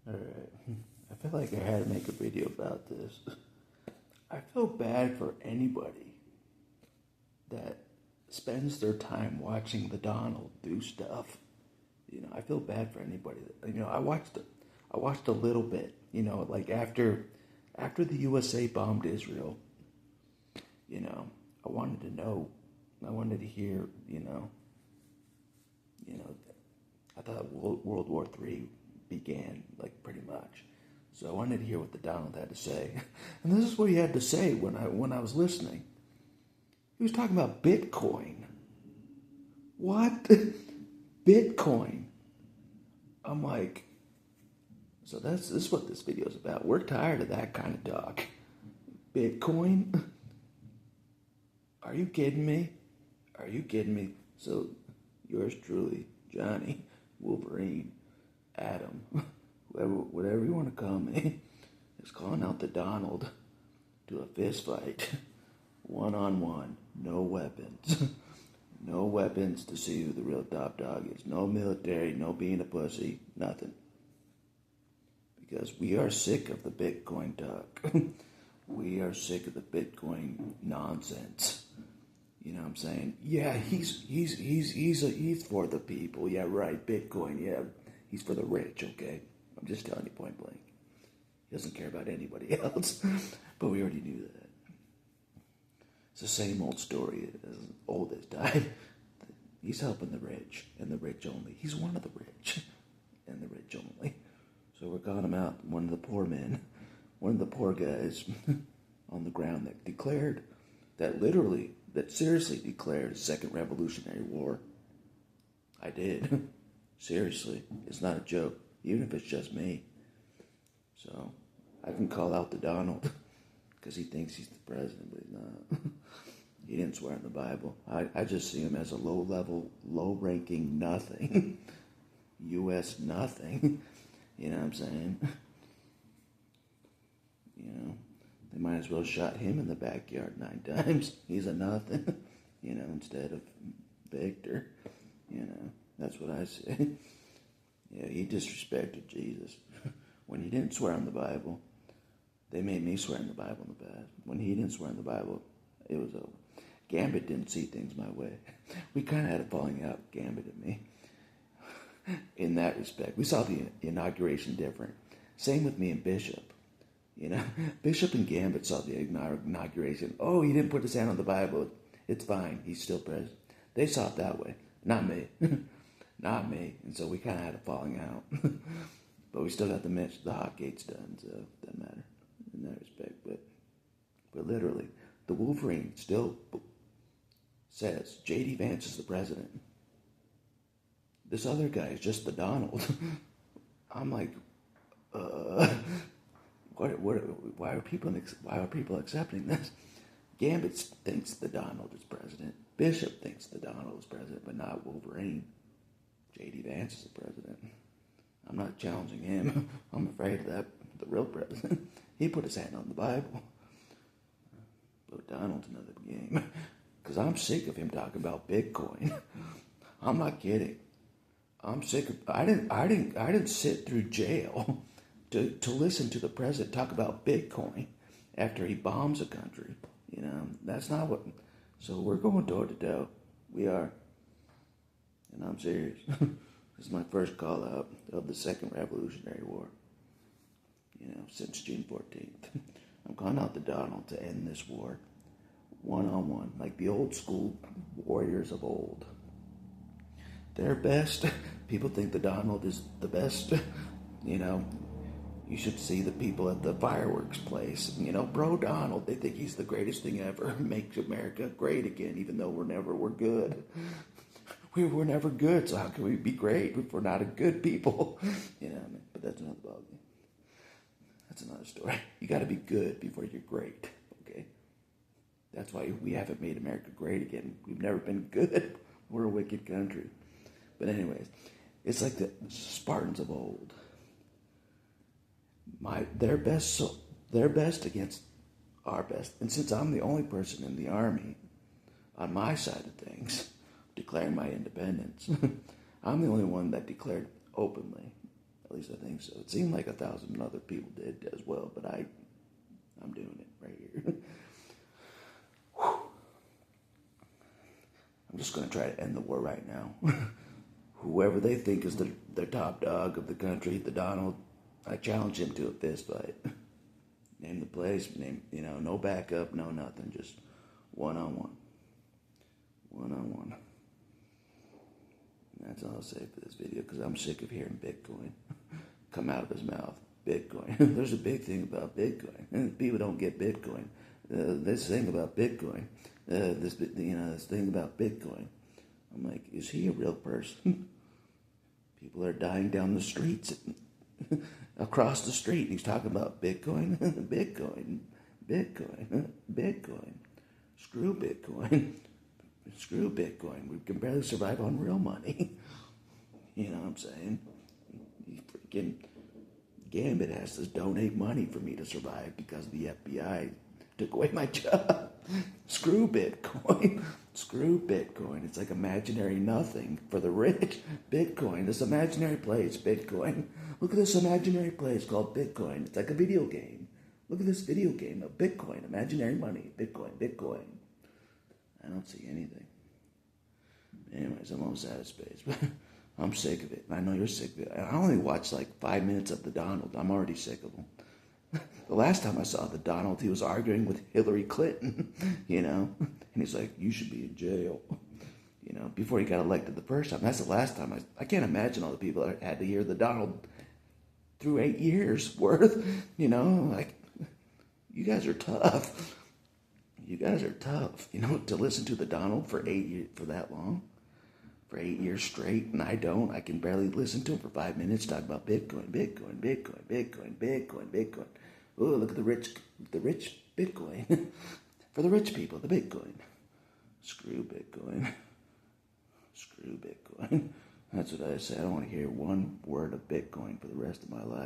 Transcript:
Alright. I feel like I had to make a video about this. I feel bad for anybody that spends their time watching the Donald do stuff. I feel bad for anybody that, I watched a little bit, like after the USA bombed Israel, I wanted to know, I wanted to hear, you know, I thought World War III began, like, pretty much. So I wanted to hear what the Donald had to say. And this is what he had to say when I was listening. He was talking about Bitcoin. What? Bitcoin. I'm like, so this is what this video is about. We're tired of that kind of talk. Bitcoin? Are you kidding me? Are you kidding me? So, yours truly, Johnny, Wolverine, Adam, whatever you want to call me, is calling out the Donald to a fist fight. One-on-one. No weapons. No weapons to see who the real top dog is. No military, no being a pussy, nothing. Because we are sick of the Bitcoin talk. We are sick of the Bitcoin nonsense. You know what I'm saying? Yeah, he's for the people. Yeah, right. Bitcoin. Yeah, he's for the rich. Okay, I'm just telling you point blank. He doesn't care about anybody else. But we already knew that. It's the same old story, as old as time. He's helping the rich and the rich only. He's one of the rich and the rich only. So we're calling him out. One of the poor men, one of the poor guys on the ground that declared, that seriously declared a second revolutionary war. I did. Seriously. It's not a joke, even if it's just me. So I can call out the Donald because he thinks he's the president, but he's not. He didn't swear in the Bible. I just see him as a low-level, low-ranking nothing. U.S. nothing. You know what I'm saying? They might as well shot him in the backyard 9 times. He's a nothing. Instead of Victor. That's what I say. Yeah, he disrespected Jesus. When he didn't swear in the Bible, they made me swear in the Bible in the past. When he didn't swear in the Bible, it was over. Gambit didn't see things my way. We kind of had a falling out, Gambit and me, in that respect. We saw the inauguration different. Same with me and Bishop. Bishop and Gambit saw the inauguration. Oh, he didn't put his hand on the Bible. It's fine. He's still president. They saw it that way. Not me. Not me. And so we kind of had a falling out. But we still got the hot gates done, so it doesn't matter in that respect. But literally, the Wolverine still says J.D. Vance is the president. This other guy is just the Donald. I'm like, why are people accepting this? Gambit thinks the Donald is president. Bishop thinks the Donald is president, but not Wolverine. J.D. Vance is the president. I'm not challenging him. I'm afraid of the real president. He put his hand on the Bible. But Donald's another game. Because I'm sick of him talking about Bitcoin. I'm not kidding. I'm sick of. I didn't sit through jail to listen to the president talk about Bitcoin after he bombs a country. That's not what. So we're going toe to toe. We are. And I'm serious. This is my first call out of the Second Revolutionary War. Since June 14th. I'm calling out the Donald to end this war. One-on-one. Like the old school warriors of old. They're best. People think the Donald is the best. You should see the people at the fireworks place. Bro Donald, they think he's the greatest thing ever. Makes America great again, even though we're good. We were never good, so how can we be great if we're not a good people? But that's another ballgame. That's another story. You got to be good before you're great, okay? That's why we haven't made America great again. We've never been good. We're a wicked country. But anyways, it's like the Spartans of old. Their best against our best. And since I'm the only person in the army on my side of things declaring my independence, I'm the only one that declared openly. At least I think think so. It seemed like 1,000 other people did as well, but I'm doing it right here. I'm just going to try to end the war right now. Whoever they think is the top dog of the country, the Donald, I challenge him to a fist fight. Name the place, no backup, no nothing, just one-on-one. One-on-one. And that's all I'll say for this video, because I'm sick of hearing Bitcoin come out of his mouth. Bitcoin. There's a big thing about Bitcoin. People don't get Bitcoin. This thing about Bitcoin. This thing about Bitcoin. I'm like, is he a real person? People are dying down the streets, across the street. He's talking about Bitcoin, Bitcoin, Bitcoin, Bitcoin. Screw Bitcoin. Screw Bitcoin. We can barely survive on real money. You know what I'm saying? Freaking Gambit has to donate money for me to survive because the FBI took away my job. Screw Bitcoin. Screw Bitcoin. It's like imaginary nothing for the rich. Bitcoin. This imaginary place, Bitcoin. Look at this imaginary place called Bitcoin. It's like a video game. Look at this video game of Bitcoin. Imaginary money. Bitcoin. Bitcoin. I don't see anything. Anyways, I'm almost out of space. But I'm sick of it. I know you're sick of it. I only watched like 5 minutes of the Donald. I'm already sick of him. The last time I saw the Donald, he was arguing with Hillary Clinton, and he's like, you should be in jail, before he got elected the first time. That's the last time. I can't imagine all the people that had to hear the Donald through 8 years worth, like, you guys are tough. You guys are tough, to listen to the Donald for 8 years, for that long, for 8 years straight, and I don't. I can barely listen to him for 5 minutes talk about Bitcoin, Bitcoin, Bitcoin, Bitcoin, Bitcoin, Bitcoin. Oh, look at the rich Bitcoin. For the rich people, the Bitcoin. Screw Bitcoin. Screw Bitcoin. That's what I say. I don't want to hear one word of Bitcoin for the rest of my life.